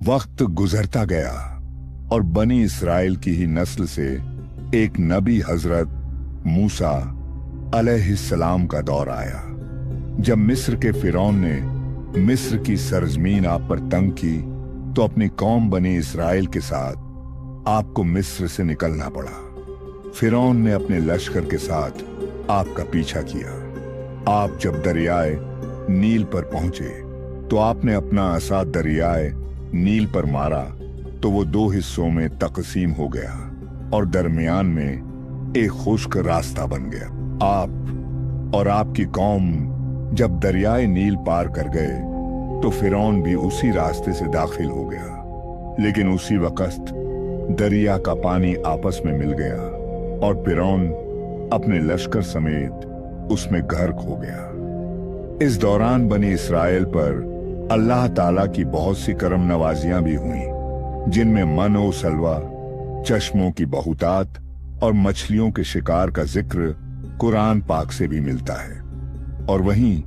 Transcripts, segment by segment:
वक्त गुजरता गया और बनी इसराइल की ही नस्ल से एक नबी हजरत मूसा अलैहिस्सलाम का दौर आया। जब मिस्र के फिरौन ने मिस्र की सरजमीन आप पर तंग की तो अपनी कौम बनी इसराइल के साथ आपको मिस्र से निकलना पड़ा। फिरौन ने अपने लश्कर के साथ आपका पीछा किया। आप जब दरियाए नील पर पहुंचे तो आपने अपना असा दरियाए नील पर मारा तो वो दो हिस्सों में तकसीम हो गया और दरमियान में एक खुश्क रास्ता बन गया। आप और आपकी कौम जब दरियाए नील पार कर गए तो फिरौन भी उसी रास्ते से दाखिल हो गया, लेकिन उसी वक्त दरिया का पानी आपस में मिल गया और फिरौन अपने लश्कर समेत उसमें गर्क हो गया। इस दौरान बनी इसराइल पर अल्लाह ताला की बहुत सी करम नवाजियां भी हुईं, जिनमें मन और सलवा, चश्मों की बहुतात और मछलियों के शिकार का जिक्र कुरान पाक से भी मिलता है। और वहीं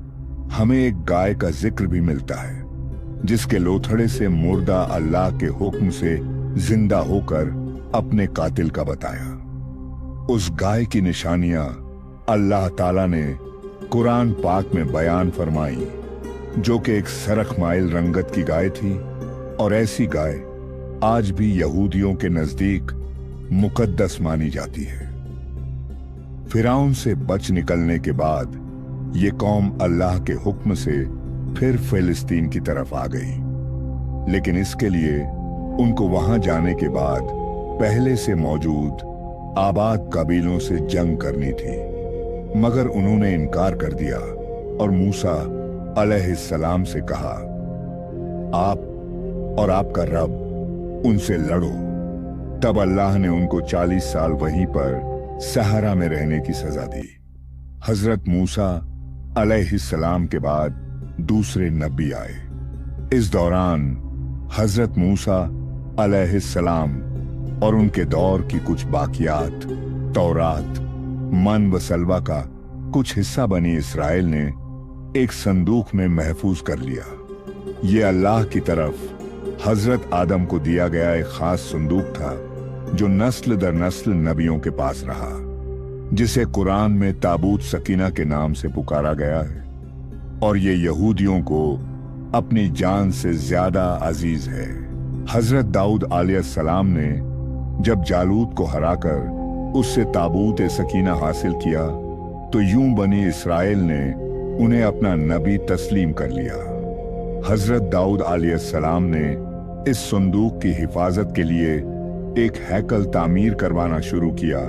हमें एक गाय का जिक्र भी मिलता है जिसके लोथड़े से मुर्दा अल्लाह के हुक्म से जिंदा होकर अपने कातिल का बताया। उस गाय की निशानियां अल्लाह ताला ने कुरान पाक में बयान फरमाई, जो कि एक सरख माइल रंगत की गाय थी, और ऐसी गाय आज भी यहूदियों के नजदीक मुकद्दस मानी जाती है। फिरौन से बच निकलने के बाद ये कौम अल्लाह के हुक्म से फिर फिलिस्तीन की तरफ आ गई, लेकिन इसके लिए उनको वहां जाने के बाद पहले से मौजूद आबाद कबीलों से जंग करनी थी, मगर उन्होंने इनकार कर दिया और मूसा अलैहिस्सलाम से कहा, आप और आपका रब उनसे लड़ो। तब अल्लाह ने उनको 40 साल वहीं पर सहरा में रहने की सजा दी। हजरत मूसा अलैहिस्सलाम के बाद दूसरे नबी आए। इस दौरान हजरत मूसा अलैहिस्सलाम और उनके दौर की कुछ बाकियात, तौरात, मन व सलवा का कुछ हिस्सा बनी इसराइल ने एक संदूक में महफूज कर लिया। ये अल्लाह की तरफ हजरत आदम को दिया गया एक खास संदूक था जो नस्ल दर नस्ल नबियों के पास रहा, जिसे कुरान में ताबूत सकीना के नाम से पुकारा गया है, और ये यहूदियों को अपनी जान से ज्यादा अजीज है। हजरत दाऊद अलैहिस्सलाम ने जब जालूत को हराकर उससे ताबूत सकीना हासिल किया तो यूं बनी इसराइल ने उन्हें अपना नबी तस्लीम कर लिया। हजरत दाऊद अलैहिस्सलाम ने इस संदूक की हिफाजत के लिए एक हैकल तामीर करवाना शुरू किया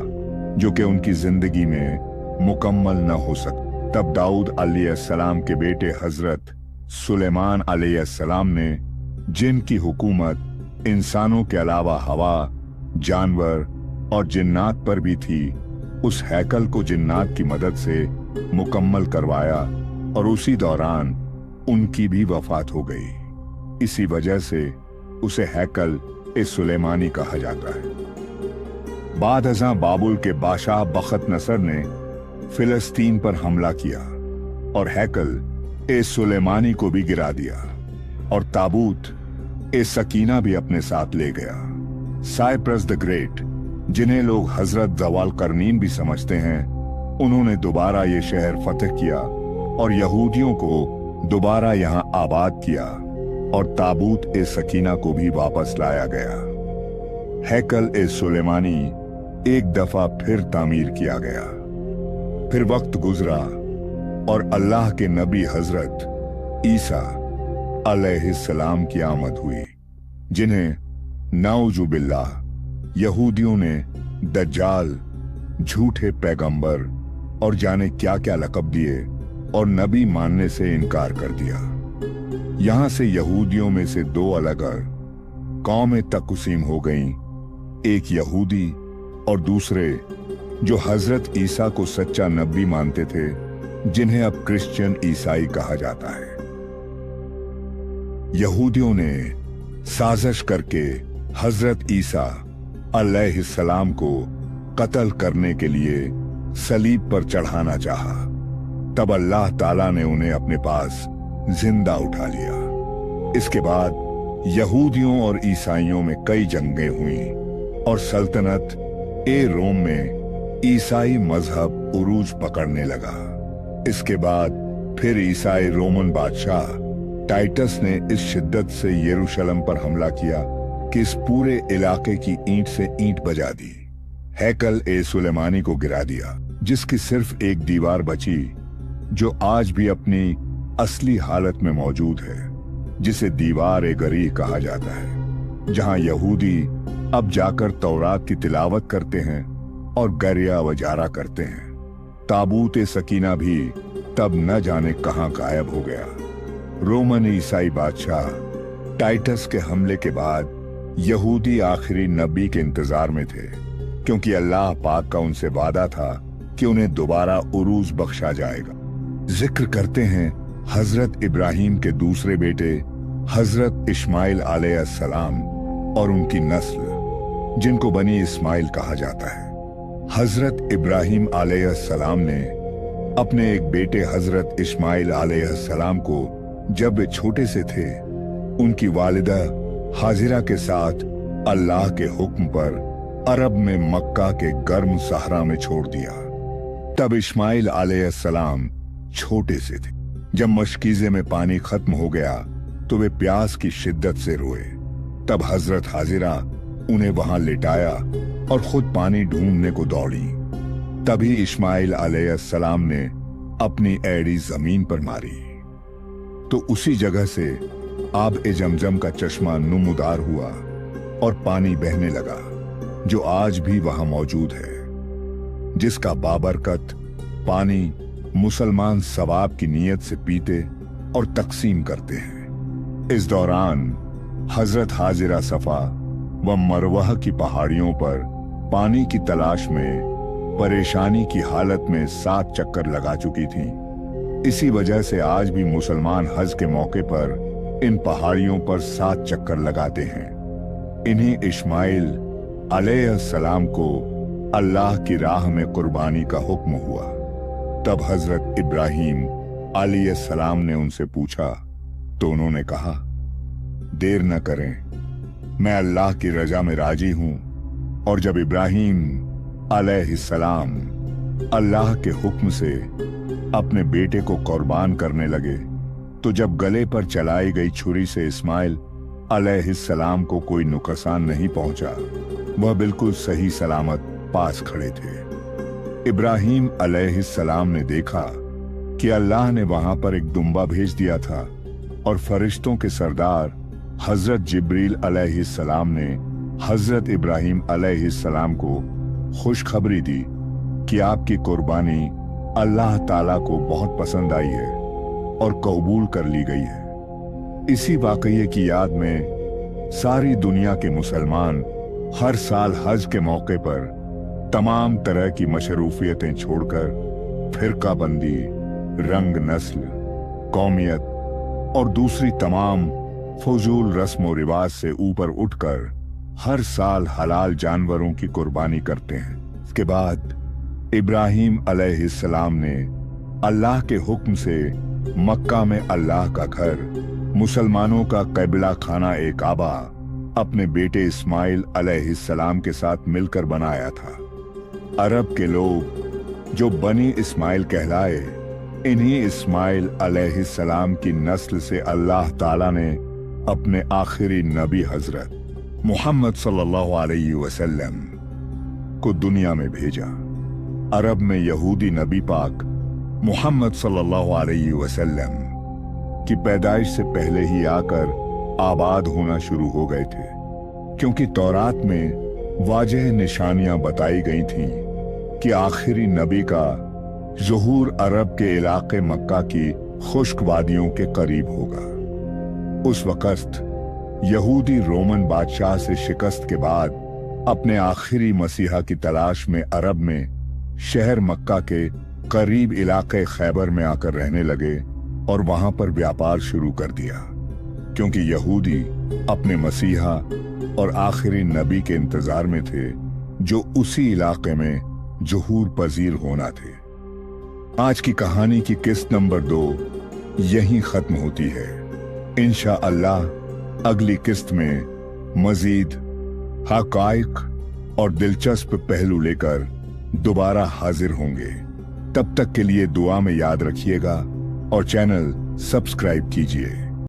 जो कि उनकी जिंदगी में मुकम्मल न हो सका। तब दाऊद अलैहिस्सलाम के बेटे हजरत सुलेमान अलैहिस्सलाम ने, जिनकी हुकूमत इंसानों के अलावा हवा, जानवर और जिन्नात पर भी थी, उस हैकल को जिन्नात की मदद से मुकम्मल करवाया और उसी दौरान उनकी भी वफात हो गई। इसी वजह से उसे हैकल ए सुलेमानी कहा जाता है। बाद अज़ां बाबुल के बादशाह बख्त नसर ने फिलिस्तीन पर हमला किया और हैकल ए सुलेमानी को भी गिरा दिया और ताबूत ए सकीना भी अपने साथ ले गया। साइप्रस द ग्रेट, जिन्हें लोग हजरत जवाल करनीन भी समझते हैं, उन्होंने दोबारा ये शहर फतह किया और यहूदियों को दोबारा यहाँ आबाद किया और ताबूत ए सकीना को भी वापस लाया गया। हैकल ए सुलेमानी एक दफा फिर तामीर किया गया। फिर वक्त गुजरा और अल्लाह के नबी हजरत ईसा अलैहिस्सलाम की आमद हुई, जिन्हें नाउजु बिल्लाह यहूदियों ने दज्जाल, झूठे पैगंबर और जाने क्या क्या लक़ब दिए और नबी मानने से इनकार कर दिया। यहां से यहूदियों में से दो अलग कौमें तकसीम हो गईं, एक यहूदी और दूसरे जो हजरत ईसा को सच्चा नबी मानते थे, जिन्हें अब क्रिश्चियन ईसाई कहा जाता है। यहूदियों ने साजिश करके हजरत ईसा अलैहिस्सलाम को कत्ल करने के लिए सलीब पर चढ़ाना चाहा। तब अल्लाह ताला ने उन्हें अपने पास जिंदा उठा लिया। इसके बाद यहूदियों और ईसाइयों में कई जंगें हुई और सल्तनत रोम में ईसाई मजहब उरूज पकड़ने लगा। इसके बाद फिर ईसाई रोमन बादशाह टाइटस ने इस शिद्दत से यरूशलेम पर हमला किया कि इस पूरे इलाके की ईंट से ईंट बजा दी। हैकल सुलेमानी को गिरा दिया, जिसकी सिर्फ एक दीवार बची जो आज भी अपनी असली हालत में मौजूद है, जिसे दीवार गरीह कहा जाता है, जहां यहूदी अब जाकर तौरात की तिलावत करते हैं और गरिया वजारा करते हैं। ताबूत सकीना भी तब न जाने कहां गायब हो गया। रोमन ईसाई बादशाह टाइटस के हमले के बाद यहूदी आखिरी नबी के इंतजार में थे, क्योंकि अल्लाह पाक का उनसे वादा था कि उन्हें दोबारा उरूज बख्शा जाएगा। जिक्र करते हैं हजरत इब्राहिम के दूसरे बेटे हजरत इस्माइल अलैहिस्सलाम और उनकी नस्ल, जिनको बनी इस्माइल कहा जाता है। हजरत इब्राहिम अलैहिस्सलाम ने अपने एक बेटे हजरत इस्माइल अलैहिस्सलाम को जब वे छोटे से थे, उनकी वालिदा हाजिरा के साथ अल्लाह के हुक्म पर अरब में मक्का के गर्म सहरा में छोड़ दिया। तब इस्माइल अलैहिस्सलाम छोटे से थे। जब मशकीजे में पानी खत्म हो गया तो वे प्यास की शिद्दत से रोए। तब हजरत हाजिरा उन्हें वहां लिटाया और खुद पानी ढूंढने को दौड़ी। तभी इस्माइल अलैहिस्सलाम ने अपनी एड़ी जमीन पर मारी तो उसी जगह से आब जमजम का चश्मा नुमुदार हुआ और पानी बहने लगा, जो आज भी वहां मौजूद है, जिसका बाबरकत पानी मुसलमान सवाब की नीयत से पीते और तकसीम करते हैं। इस दौरान हजरत हाजिरा सफा व मरवाह की पहाड़ियों पर पानी की तलाश में परेशानी की हालत में 7 चक्कर लगा चुकी थीं। इसी वजह से आज भी मुसलमान हज के मौके पर इन पहाड़ियों पर 7 चक्कर लगाते हैं। इन्हीं इस्माइल अलैहिस्सलाम को अल्लाह की राह में कुर्बानी का हुक्म हुआ। तब हजरत इब्राहिम अलैहिस्सलाम ने उनसे पूछा तो उन्होंने कहा, देर न करें, मैं अल्लाह की रजा में राजी हूं। और जब इब्राहिम अलैहिस्सलाम अल्लाह के हुक्म से अपने बेटे को कुर्बान करने लगे तो जब गले पर चलाई गई छुरी से इस्माइल अलैहिस्सलाम को कोई नुकसान नहीं पहुंचा, वह बिल्कुल सही सलामत पास खड़े थे। इब्राहिम अलैहिस्सलाम ने देखा कि अल्लाह ने वहां पर एक दुम्बा भेज दिया था और फरिश्तों के सरदार हजरत जिब्रील अलैहिस्सलाम ने हजरत इब्राहिम अलैहिस्सलाम को खुशखबरी दी कि आपकी कुर्बानी अल्लाह ताला को बहुत पसंद आई है और कबूल कर ली गई है। इसी वाकये की याद में सारी दुनिया के मुसलमान हर साल हज के मौके पर तमाम तरह की मशरूफियतें छोड़कर फिरका बंदी, रंग, नस्ल, कौमियत और दूसरी तमाम फजूल रस्म व रिवाज से ऊपर उठकर हर साल हलाल जानवरों की कुर्बानी करते हैं। इसके बाद इब्राहिम अलैहिस्सलाम ने अल्लाह के हुक्म से मक्का में अल्लाह का घर, मुसलमानों का क़िबला खाना काबा अपने बेटे इस्माइल अलैहिस्सलाम के साथ मिलकर बनाया था। अरब के लोग जो बनी इस्माइल कहलाए, इन्हीं इस्माइल अलैहिस्सलाम की नस्ल से अल्लाह ताला ने अपने आखिरी नबी हजरत मोहम्मद सल्लल्लाहु अलैहि वसल्लम को दुनिया में भेजा। अरब में यहूदी नबी पाक मोहम्मद सल्लल्लाहु अलैहि वसल्लम की पैदाइश से पहले ही आकर आबाद होना शुरू हो गए थे, क्योंकि तौरात में वाज़ेह निशानियां बताई गई थीं कि आखिरी नबी का ज़ुहूर अरब के इलाके मक्का की खुश्क वादियों के करीब होगा। उस वक़्त यहूदी रोमन बादशाह से शिकस्त के बाद अपने आखिरी मसीहा की तलाश में अरब में शहर मक्का के करीब इलाके खैबर में आकर रहने लगे और वहां पर व्यापार शुरू कर दिया, क्योंकि यहूदी अपने मसीहा और आखिरी नबी के इंतजार में थे जो उसी इलाके में ज़ुहूर पजीर होना थे। आज की कहानी की किस्त नंबर 2 यहीं खत्म होती है। इंशाअल्लाह अगली किस्त में मजीद हकाइक और दिलचस्प पहलू लेकर दोबारा हाजिर होंगे। तब तक के लिए दुआ में याद रखिएगा और चैनल सब्सक्राइब कीजिए।